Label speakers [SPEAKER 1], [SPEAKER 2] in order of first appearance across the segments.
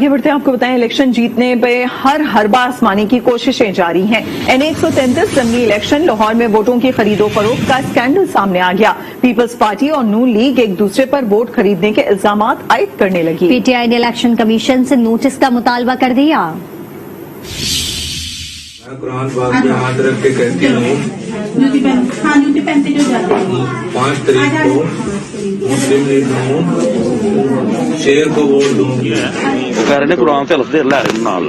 [SPEAKER 1] आगे बढ़ते हैं, आपको बताएं इलेक्शन जीतने पे हर हरबा आजमाने की कोशिशें जारी हैं। N133 जंगी इलेक्शन लाहौर में वोटों की खरीदो फरोख्त का स्कैंडल सामने आ गया। पीपल्स पार्टी और नून लीग एक दूसरे पर वोट खरीदने के इल्जामात आयद करने लगी।
[SPEAKER 2] पीटीआई ने इलेक्शन कमीशन से नोटिस का मुतालबा कर दिया।
[SPEAKER 3] मैं कुरान पाक में हाथ रख के कहती हूँ 5 तारीख को मुस्लिम लीग नून शेर को वोट दूंगी।
[SPEAKER 4] कह रहे कुरान से लफ्ज़ ला रहे नाल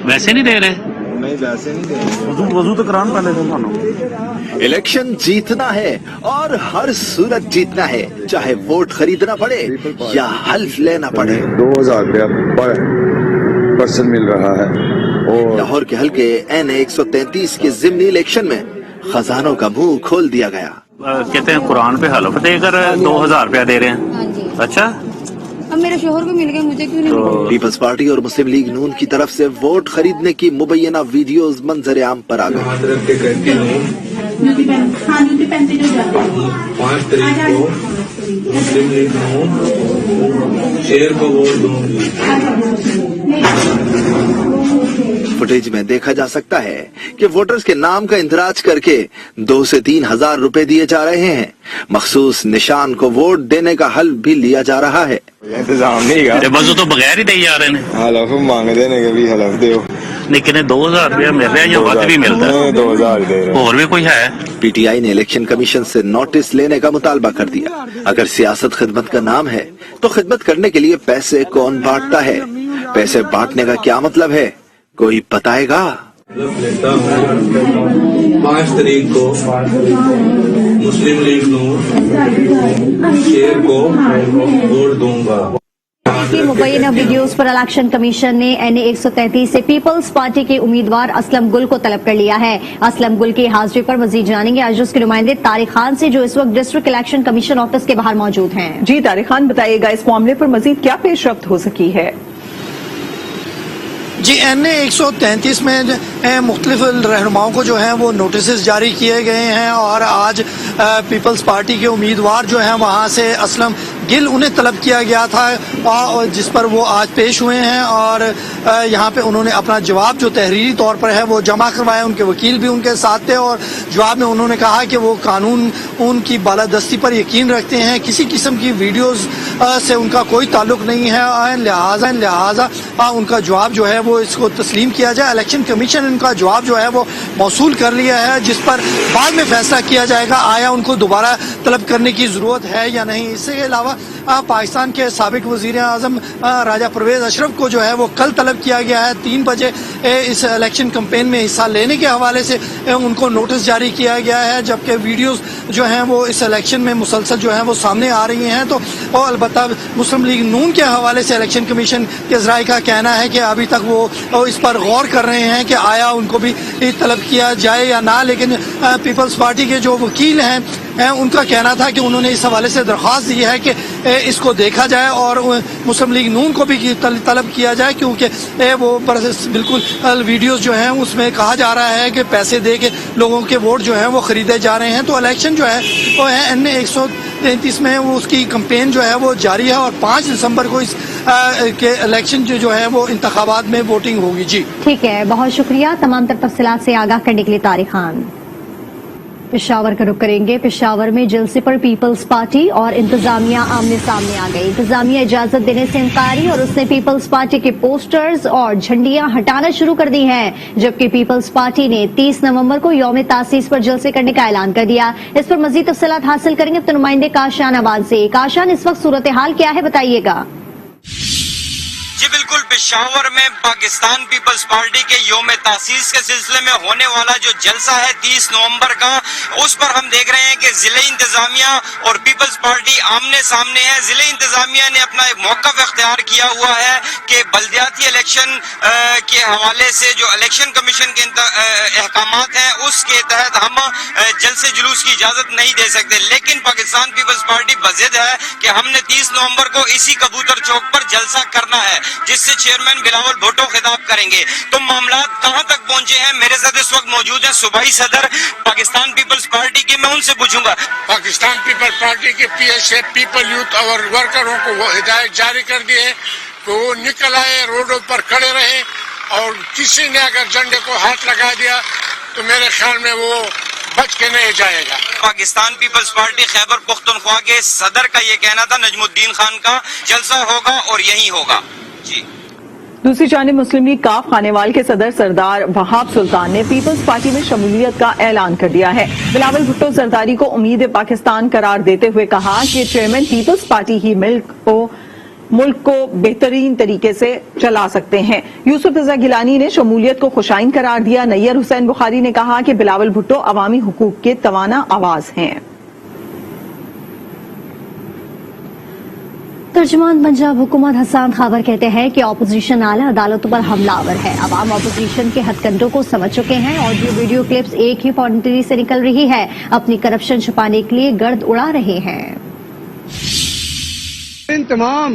[SPEAKER 5] वैसे नहीं दे रहे।
[SPEAKER 3] नहीं वैसे नहीं दे
[SPEAKER 4] वजू तो कुरान पहले दो।
[SPEAKER 6] इलेक्शन जीतना है और हर सूरत जीतना है, चाहे वोट खरीदना पड़े या हल्फ लेना पड़े।
[SPEAKER 7] 2000 रुपया पर पर्सन मिल रहा है। और
[SPEAKER 6] लाहौर के हल्के N133 के जिमनी इलेक्शन में खजानों का मुंह खोल दिया गया।
[SPEAKER 5] कहते हैं कुरान पे हलफ देकर 2000 रुपया दे रहे हैं। अच्छा,
[SPEAKER 8] अब मेरे शोहर को मिल गया, मुझे क्यों नहीं मिला?
[SPEAKER 6] पीपल्स पार्टी और मुस्लिम लीग नून की तरफ से वोट खरीदने की मुबैना वीडियोस मंजर आम पर आ गए।
[SPEAKER 3] हाथ रख के कहती हूँ 5 तारीख को मुस्लिम लीग नून शेर को वोट दूंगी।
[SPEAKER 6] फुटेज में देखा जा सकता है कि वोटर्स के नाम का इंदराज करके 2 से 3 हजार रुपए दिए जा रहे हैं। मखसूस निशान को वोट देने का हल्फ भी लिया जा रहा है।
[SPEAKER 7] इंतजाम नहीं है,
[SPEAKER 5] वजू तो बगैर ही दे जा रहे हैं।
[SPEAKER 7] हलफ मांग देने के भी हलफ दो।
[SPEAKER 5] लेकिन 2000 रुपया मिल रहा है या वक्त भी मिलता है?
[SPEAKER 7] 2000 दे रहे।
[SPEAKER 5] और भी कोई है?
[SPEAKER 6] पीटीआई ने इलेक्शन कमीशन से नोटिस लेने का मुतालबा कर दिया। अगर सियासत खिदमत का नाम है तो खिदमत करने के लिए पैसे कौन बांटता है? पैसे बांटने का क्या मतलब है, कोई बताएगा?
[SPEAKER 3] लेता हूँ 5 तारीख को मुस्लिम लीग नून शेर को वोट दूंगा।
[SPEAKER 2] की मुबैना वीडियोस पर इलेक्शन कमीशन ने N133 से पीपल्स पार्टी के उम्मीदवार असलम गुल को तलब कर लिया है। असलम गुल की हाजिरी पर मजीद जानेंगे आज उसके नुमाइंदे तारिक खान से, जो इस वक्त डिस्ट्रिक्ट इलेक्शन कमीशन ऑफिस के बाहर मौजूद हैं।
[SPEAKER 1] जी तारिक खान, बताइएगा इस मामले पर मजीद क्या पेशरफ्त हो सकी है?
[SPEAKER 9] जी, N133 में मुख्तलिफ रहनुमाओं को जो है वो नोटिस जारी किए गए हैं और आज पीपल्स पार्टी के उम्मीदवार जो हैं वहाँ से असलम गिल उन्हें तलब किया गया था और जिस पर वो आज पेश हुए हैं और यहाँ पे उन्होंने अपना जवाब जो तहरीरी तौर पर है वो जमा करवाया। उनके वकील भी उनके साथ थे और जवाब में उन्होंने कहा कि वो कानून उनकी बालादस्ती पर यकीन रखते हैं, किसी किस्म की वीडियोस से उनका कोई ताल्लुक नहीं है, लिहाजा उनका जवाब जो है वो इसको तस्लीम किया जाए। इलेक्शन कमीशन ने उनका जवाब जो है वो मौसूल कर लिया है, जिस पर बाद में फैसला किया जाएगा आया उनको दोबारा तलब करने की जरूरत है या नहीं। इसके अलावा पाकिस्तान के साबिक वजीर आजम राजा परवेज अशरफ को जो है वो कल तलब किया गया है 3 बजे इस इलेक्शन कैंपेन में हिस्सा लेने के हवाले से उनको नोटिस जारी किया गया है, जबकि वीडियोस जो हैं वो इस इलेक्शन में मुसलसल जो है वो सामने आ रही हैं। तो और अलबत्ता मुस्लिम लीग नून के हवाले से इलेक्शन कमीशन के ज़राए का कहना है कि अभी तक वो इस पर गौर कर रहे हैं कि आया उनको भी तलब किया जाए या ना, लेकिन पीपल्स पार्टी के जो वकील हैं उनका कहना था कि उन्होंने इस हवाले से दरख्वास्त दी है कि इसको देखा जाए और मुस्लिम लीग नून को भी तलब किया जाए, क्योंकि वो बिल्कुल वीडियोस जो हैं उसमें कहा जा रहा है कि पैसे दे के लोगों के वोट जो हैं वो खरीदे जा रहे हैं। तो इलेक्शन जो है वो है N133 में वो उसकी कैंपेन जो है वो जारी है और 5 दिसंबर को इस के इलेक्शन जो है वो इंतखाबात में वोटिंग होगी। जी
[SPEAKER 2] ठीक है, बहुत शुक्रिया तमाम तर तफसीलात से आगाह करने के लिए तारिक खान। पेशावर का रुख करेंगे। पेशावर में जलसे पर पीपल्स पार्टी और इंतजामिया आमने सामने आ गई। इंतजामिया इजाजत देने से इनकारी और उसने पीपल्स पार्टी के पोस्टर्स और झंडियां हटाना शुरू कर दी हैं, जबकि पीपल्स पार्टी ने 30 नवंबर को यौम तासीस पर जलसे करने का ऐलान कर दिया। इस पर मजीद तफसीलात हासिल करेंगे अपने नुमाइंदे काशान आबाद से। काशान, इस वक्त सूरत हाल क्या है, बताइएगा।
[SPEAKER 10] जी बिल्कुल, पेशावर में पाकिस्तान पीपल्स पार्टी के यौम तासीस के सिलसिले में होने वाला जो जलसा है 30 नवंबर का, उस पर हम देख रहे हैं कि जिले इंतजामिया और पीपल्स पार्टी आमने सामने है। जिले इंतजामिया ने अपना एक मौक़िफ़ इख्तियार किया हुआ है कि बल्दियाती इलेक्शन के हवाले से जो इलेक्शन कमीशन के अहकामात हैं उसके तहत हम जलसे जुलूस की इजाजत नहीं दे सकते, लेकिन पाकिस्तान पीपल्स पार्टी बज़िद है कि हमने 30 नवंबर को इसी कबूतर चौक पर जलसा करना है, जिससे चेयरमैन बिलावल भुट्टो खिताब करेंगे। तो मामला कहां तक पहुंचे हैं? मेरे साथ इस वक्त मौजूद हैं सूबाई सदर पाकिस्तान पीपल्स पार्टी के, मैं उनसे पूछूंगा।
[SPEAKER 11] पाकिस्तान पीपल्स पार्टी के PSA पीपल यूथ और वर्करों को वो हिदायत जारी कर दी है
[SPEAKER 7] तो वो निकल आए, रोडों पर खड़े रहे, और किसी ने अगर झंडे को हाथ लगा दिया तो मेरे ख्याल में वो बच के नहीं जाएगा।
[SPEAKER 10] पाकिस्तान पीपल्स पार्टी खैबर पख्तूनख्वा के सदर का ये कहना था, नजमुद्दीन खान का जलसा होगा और यही होगा। जी।
[SPEAKER 1] दूसरी जानिब मुस्लिम लीग काफ खानेवाल के सदर सरदार वहाब सुल्तान ने पीपल्स पार्टी में शमूलियत का ऐलान कर दिया है। बिलावल भुट्टो जरदारी को उम्मीद पाकिस्तान करार देते हुए कहा कि चेयरमैन पीपल्स पार्टी ही मुल्क को बेहतरीन तरीके से चला सकते हैं। यूसुफ रजा गिलानी ने शमूलियत को खुशाइन करार दिया। नैयर हुसैन बुखारी ने कहा कि बिलावल भुट्टो अवामी हुकूक के तवाना आवाज हैं।
[SPEAKER 2] तर्जुमान पंजाब हुकूमत हसन खाबर कहते हैं कि अपोजिशन आला अदालतों पर हमलावर है। अवाम अपोजिशन के हथकंडों को समझ चुके हैं और ये वीडियो क्लिप्स एक ही फॉन्टरी से निकल रही है, अपनी करप्शन छुपाने के लिए गर्द उड़ा रहे हैं।
[SPEAKER 11] इन तमाम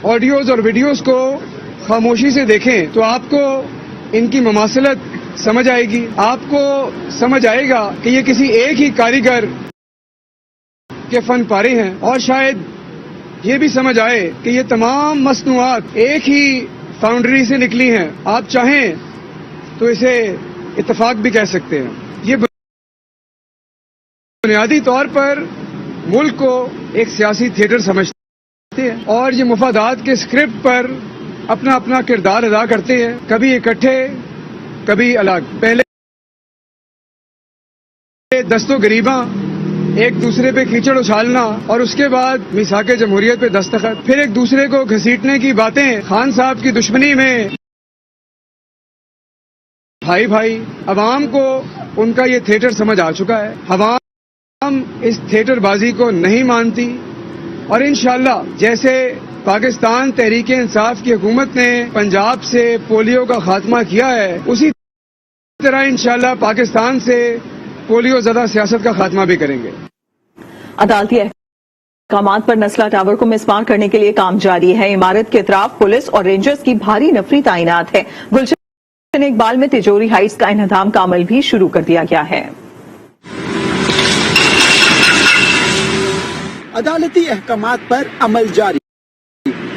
[SPEAKER 11] ऑडियोज और वीडियोस को खामोशी से देखें तो आपको इनकी ममासलत समझ आएगी। आपको समझ आएगा कि ये किसी एक ही कारीगर के फन पारे हैं, और शायद ये भी समझ आए कि ये तमाम मसनूआत एक ही फाउंड्री से निकली हैं। आप चाहें तो इसे इत्तेफाक भी कह सकते हैं। ये बुनियादी तौर पर मुल्क को एक सियासी थिएटर समझते हैं और ये मुफादात के स्क्रिप्ट पर अपना अपना किरदार अदा करते हैं, कभी इकट्ठे कभी अलग। पहले दस्तो गरीबा, एक दूसरे पे कीचड़ उछालना, और उसके बाद मिसाके जमहूरियत पे दस्तखत, फिर एक दूसरे को घसीटने की बातें, खान साहब की दुश्मनी में भाई भाई। अवाम को उनका ये थिएटर समझ आ चुका है। अवाम इस थिएटर बाजी को नहीं मानती, और इंशाअल्लाह जैसे पाकिस्तान तहरीक इंसाफ की हुकूमत ने पंजाब से पोलियो का खात्मा किया है, उसी तरह इंशाअल्लाह पाकिस्तान से पोलियो ज़दा सियासत का खात्मा भी करेंगे।
[SPEAKER 1] अदालती अहकामात पर नस्ला टावर को मिसमार करने के लिए काम जारी है। इमारत के अतराफ पुलिस और रेंजर्स की भारी नफरी तैनात है। गुलशन इकबाल में तिजोरी हाइट्स का इंहदाम का अमल भी शुरू कर दिया गया है।
[SPEAKER 12] अदालती अहकामात पर अमल जारी।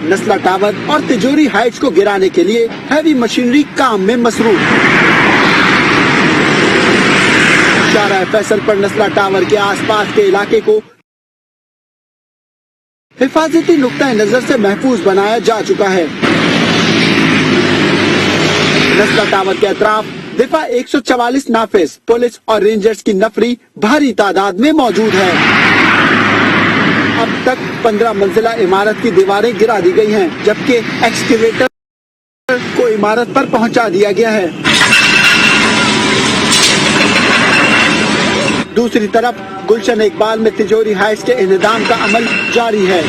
[SPEAKER 12] नस्ला टावर और तिजोरी हाइट्स को गिराने के लिए हैवी मशीनरी काम में मसरूफ। शाहराह फैसल पर नस्ला टावर के आसपास के इलाके को हिफाजती नुक्ता नजर से महफूज बनाया जा चुका है। नस्ला टावर के अतराफ दिफा 144 नाफिज, पुलिस और रेंजर्स की नफरी भारी तादाद में मौजूद है। अब तक 15 मंजिला इमारत की दीवारें गिरा दी गई हैं, जबकि एक्सकेवेटर को इमारत पर पहुंचा दिया गया है। दूसरी तरफ गुलशन इकबाल में तिजोरी हाइट्स के इंतजाम का अमल जारी है।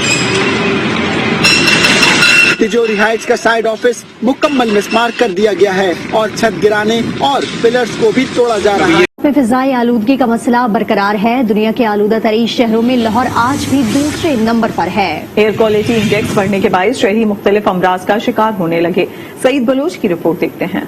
[SPEAKER 12] तिजोरी हाइट्स का साइड ऑफिस मुकम्मल मिसमार कर दिया गया है और छत गिराने और पिलर्स को भी तोड़ा जा रहा है।
[SPEAKER 2] फिजाई आलूदगी का मसला बरकरार है। दुनिया के आलूदा तरीन शहरों में लाहौर आज भी दूसरे नंबर पर है।
[SPEAKER 1] एयर क्वालिटी इंडेक्स बढ़ने के बायस शहरी मुख्तलिफ अमराज का शिकार होने लगे। सईद बलोच की रिपोर्ट देखते हैं।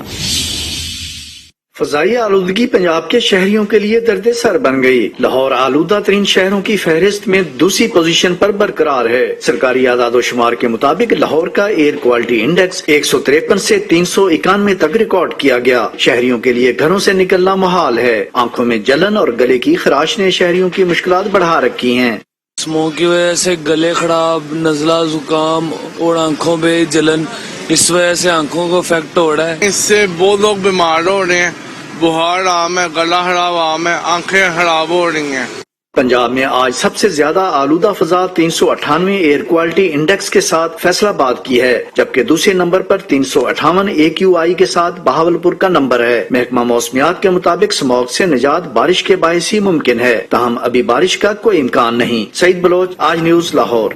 [SPEAKER 13] फजाई आलूदगी पंजाब के शहरियों के लिए दर्द सर बन गई। लाहौर आलूदा तरीन शहरों की फहरिस्त में दूसरी पोजीशन पर बरकरार है। सरकारी आदादोशुमार के मुताबिक लाहौर का एयर क्वालिटी इंडेक्स 153 से 391 तक रिकॉर्ड किया गया। शहरियों के लिए घरों से निकलना मुहाल है। आंखों में जलन और गले की खराश ने शहरियों की मुश्किलात बढ़ा रखी हैं।
[SPEAKER 14] स्मोक की वजह से गले खराब, नजला, जुकाम और आंखों में जलन, इस वजह से आंखों को इफेक्ट हो रहा है।
[SPEAKER 7] इससे बहुत लोग बीमार हो रहे हैं। बुखार आम है, गला खराब आम है, आंखें खराब हो रही हैं।
[SPEAKER 13] पंजाब में आज सबसे ज्यादा आलूदा फजा 398 एयर क्वालिटी इंडेक्स के साथ फैसलाबाद की है, जबकि दूसरे नंबर पर 358 AQI के साथ बहावलपुर का नंबर है। महकमा मौसमियात के मुताबिक स्मॉग से निजात बारिश के बायस ही मुमकिन है, ताहम अभी बारिश का कोई इम्कान नहीं। सईद बलोच, आज न्यूज, लाहौर।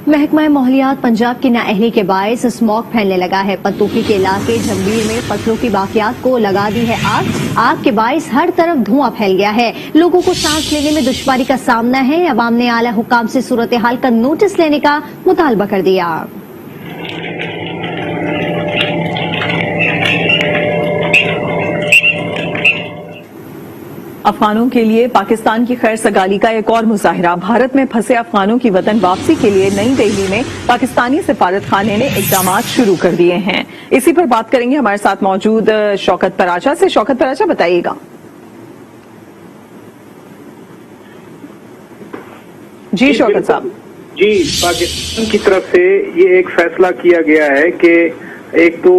[SPEAKER 2] महकमा माहौलियात पंजाब की नाअहली के बायस स्मॉग फैलने लगा है। पतोकी के इलाके जंबीर में फसलों की बाकियात को लगा दी है आग। आग के बायस हर तरफ धुआं फैल गया है। लोगों को सांस लेने में दुश्वारी का सामना है। अवाम ने आला हुकाम से सूरत हाल का नोटिस लेने का मुतालबा कर दिया।
[SPEAKER 1] अफगानों के लिए पाकिस्तान की खैर सगाली का एक और मुजाहरा। भारत में फंसे अफगानों की वतन वापसी के लिए नई दिल्ली में पाकिस्तानी सिफारत खाने ने इकदाम शुरू कर दिए हैं। इसी पर बात करेंगे हमारे साथ मौजूद शौकत पराचा से। शौकत पराचा, बताइएगा। जी शौकत साहब।
[SPEAKER 15] जी, पाकिस्तान की तरफ से ये एक फैसला किया गया है कि एक तो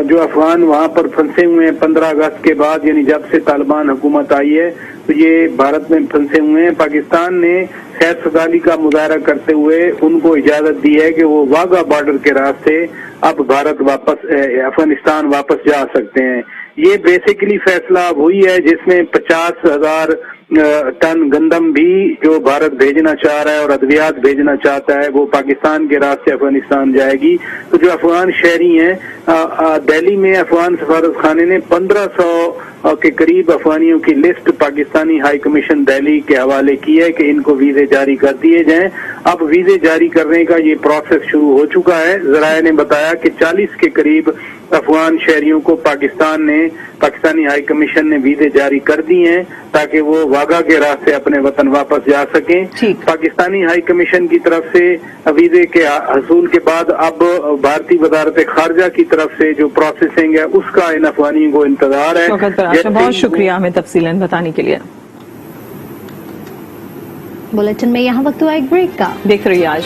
[SPEAKER 15] जो अफगान वहां पर फंसे हुए हैं 15 अगस्त के बाद, यानी जब से तालिबान हुकूमत आई है, तो ये भारत में फंसे हुए हैं। पाकिस्तान ने खैर सगाली का मुजाहरा करते हुए उनको इजाजत दी है कि वो वाघा बॉर्डर के रास्ते अब भारत वापस अफगानिस्तान वापस जा सकते हैं। ये बेसिकली फैसला वही है जिसमें 50,000 टन गंदम भी जो भारत भेजना चाह रहा है और अद्वियात भेजना चाहता है वो पाकिस्तान के रास्ते अफगानिस्तान जाएगी। तो जो अफगान शहरी हैं, दिल्ली में अफगान सफारत खाने ने 1500 के करीब अफगानियों की list Pakistani high commission Delhi के हवाले की है कि इनको वीजे जारी कर दिए जाएं। अब वीजे जारी करने का ये प्रोसेस शुरू हो चुका है। जराये ने बताया कि 40 के करीब अफगान शहरियों को पाकिस्तानी हाई कमीशन ने वीजे जारी कर दिए हैं ताकि वो वाघा के रास्ते अपने वतन वापस जा सकें। पाकिस्तानी हाई कमीशन की तरफ से वीजे के हसूल के बाद अब भारतीय वजारत खारजा की तरफ से जो प्रोसेसिंग है उसका इन अफगानियों को इंतजार है।
[SPEAKER 1] बहुत शुक्रिया हमें तफसीलन बताने के लिए।
[SPEAKER 2] बुलेटिन में यहाँ वक्त हुआ एक ब्रेक का।
[SPEAKER 1] देख रही है आज।